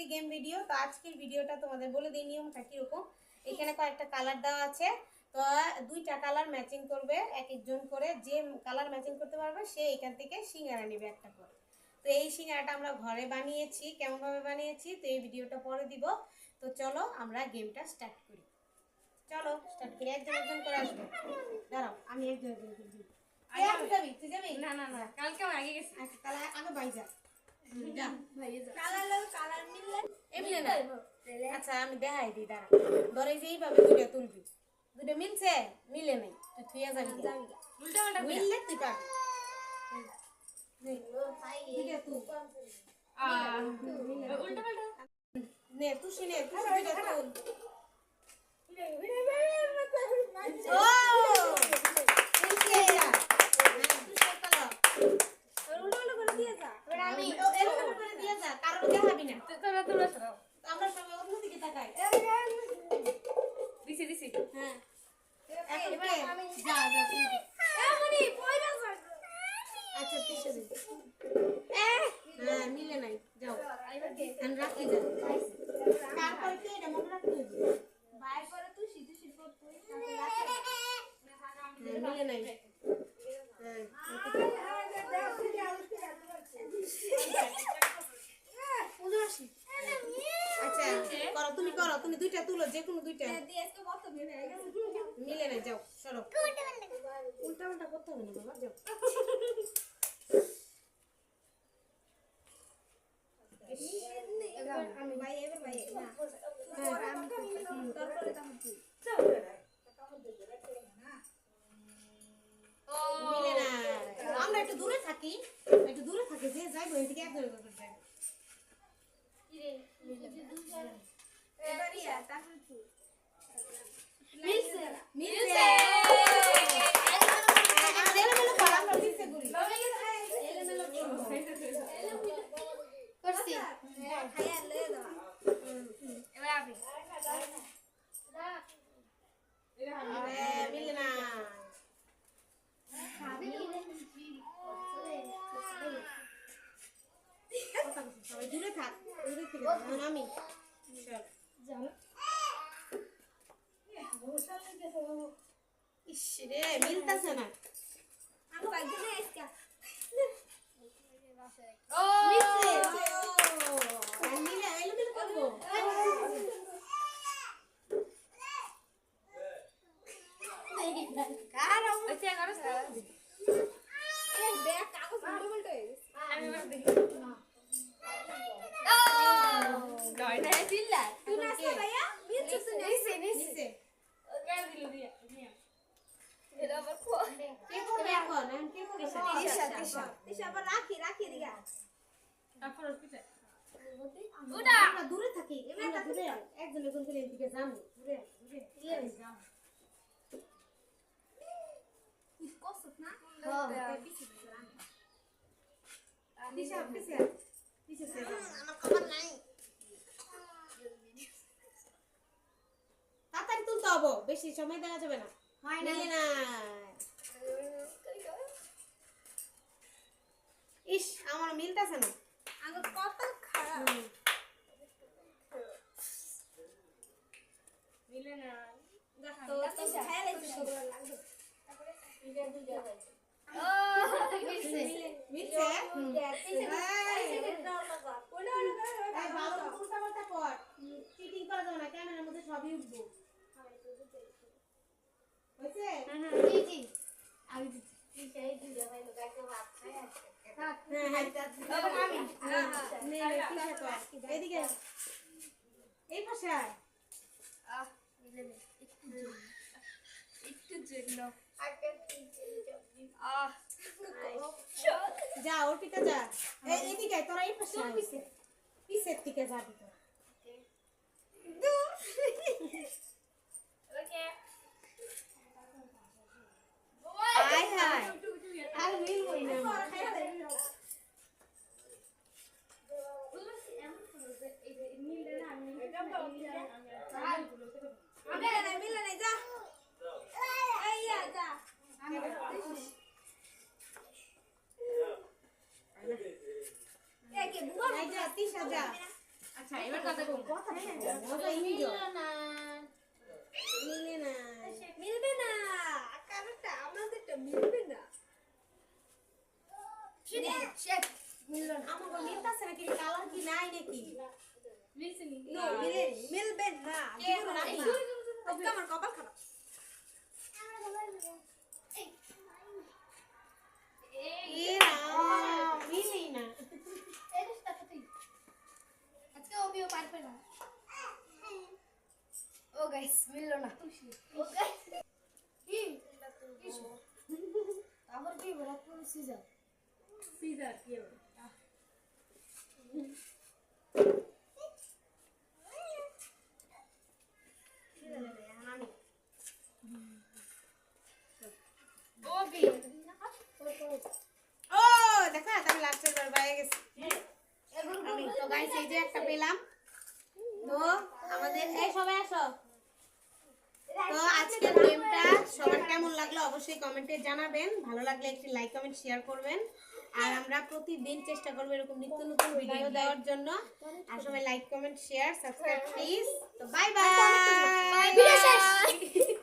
একটি game video. তো আজকের ভিডিওটা তোমাদের বলে দিই নিয়মটা কিরকম। এখানে কয়েকটা কালার দেওয়া আছে, তো দুইটা কালার ম্যাচিং করবে এক একজন করে। যে কালার ম্যাচিং করতে পারবে সে এখান থেকে সিঙ্গারা নেবে একটা করে। তো এই সিঙ্গারাটা আমরা ঘরে বানিয়েছি, কেমনভাবে বানিয়েছি তো এই ভিডিওটা পরে দিব। তো চলো আমরা গেমটা স্টার্ট করি। চলো স্টার্ট করি, একজন একজন করে আসবে। দাঁড়াও আমি একজন একজন করে দিই। তুই যাবি? তুই যাবি? না না না, কালকে আমি আগে গেছি। আচ্ছা তাহলে আগে ভাই যা। যা কালার মিললে এমনি না। আচ্ছা আমি দেখাই দিই, দাঁড়া। ধরে যে এইভাবে দুইটা তুলবি, দুইটা মিলছে, মিলে নাই তুই থুইয়া যাবি। উল্টা পাল্টা মিললে তুই পাবি। দুইটা তুল। উল্টা পাল্টা নে তুই নে, তুই দুইটা তুল। ও মিলছে এটা। তুই সব পালো। উল্টা পাল্টা করে দিয়ে যা। এবার আমি এরকম করে দিয়ে যা, কারণ দেখাবি না। তোরা তোরা সরাও। আমরা সবাই অন্যদিকে তাকাই। দিছি দিছি। হ্যাঁ এখন কে? যা যা তুই। এমনি পয়রা যা। আচ্ছা পিছে দে। হ্যাঁ মিলে নাই, যাও আমি রাখি যা। তারপর কে এটা মনে রাখতে হবে। বাইর করে তুই সিধু সিধু তুই মিলে নাই। হ্যাঁ আচ্ছা করো, তুমি করো, তুমি দুইটা তুলো, যে কোনো দুইটা। মিলে নাই, যাও সরো। উল্টা উল্টা করতে হবে না বাবা, যাও। আমি ভাই এবার ভাই না আমি তারপরে কাম তুই মিলে না। আমরা একটু দূরে থাকি, একটু দূরে থাকি, যে যাইবো এদিকে একজন করে যাইবো। এবার ইয়া তারপর তুই মিলছে মিলছে। আমাদের এলোমেলো করা, আমরা মিলছে করি। এলোমেলো করছি। খাইয়া লয়ে দাও এবার আপনি মিলে না। সবাই দূরে থাক, দূরে থেকে যাও। এখন আমি চল। ইস রে মিলতাছে না। আমি ভাই দিলে আজকে ও মিলছে। ও মিলে এলোমেলো করবো। কার ওইটা করছ এ ব্যাগ কাগজ উল্টো উল্টো হয়ে গেছে আমি এবার দেখি গয়না দিলা তুই নাস্তা ভাইয়া মিলছে নিছে নিচে গাল দিল দিয়া এটা আবার কো কে করবে এখন? এখন কে করবে? তিশা আবার রাখি দিগা তারপর পিছে ওটা আমরা দূরে থাকি, আমরা দূরে একজন একজন করে এদিকে যাবো। দূরে দূরে যাও। কষ্ট না হ্যাঁ পিছে পিছে পিছে পিছে সে যাও। আমার খবর নাই তাড়াতাড়ি তুলতে হবে, বেশি সময় দেওয়া যাবে না। হয় না মিলে না। ইস আমার মিলতাছে না। আমার কত খারাপ মিলে না। তো তুমি খাইয়া লাইছো তারপরে ও মিলছে মিলছে? ওটা ভালো উল্টা পাল্টা কর, চিটিং করা যাবে না, ক্যামেরার মধ্যে সবই উঠবো। হয়েছে? জি আমি হ্যাঁ হ্যাঁ আমি নে নে পিছে কর, এদিকে এই পাশে আয়। একটু জন্য যা ওর দিকে যা। এদিকে আয়, তোরা এই পাশে আয়। পিছের দিকে যাবি তোরা। আয় হায় আর মিলবই না। মিলে নাই যা যা আচ্ছা এবার কথা বল মিলে না মিলবে না কালারটা আমাদেরটা মিলবে না শেট মিললো না আমাকে মিলতাছে নাকি কালার কি নাই নাকি মিলছেনি নো মিলবে না জীবন না আমার কপাল খারাপ এ রাম মিলেই না আজকে ওবিও পারবে না ও গাইস মিললো না ও গাইস কি আবার কি বলা কোন সিজার সিজার কি হবে ওবি ও দেখা আমি লাস্টের বার বাইরে গেছি আমি তো গাইস এই যে একটা পেলাম তো আমাদের এই সবাই আসো তো আজকের গেমটা সবার কেমন লাগলো অবশ্যই কমেন্টে জানাবেন ভালো লাগলে একটি লাইক কমেন্ট শেয়ার করবেন আর আমরা প্রতিদিন চেষ্টা করব এরকম নিত্য নতুন ভিডিও দেওয়ার জন্য আর সবাই like comment share subscribe please তো বাই বাই ভিডিও শেষ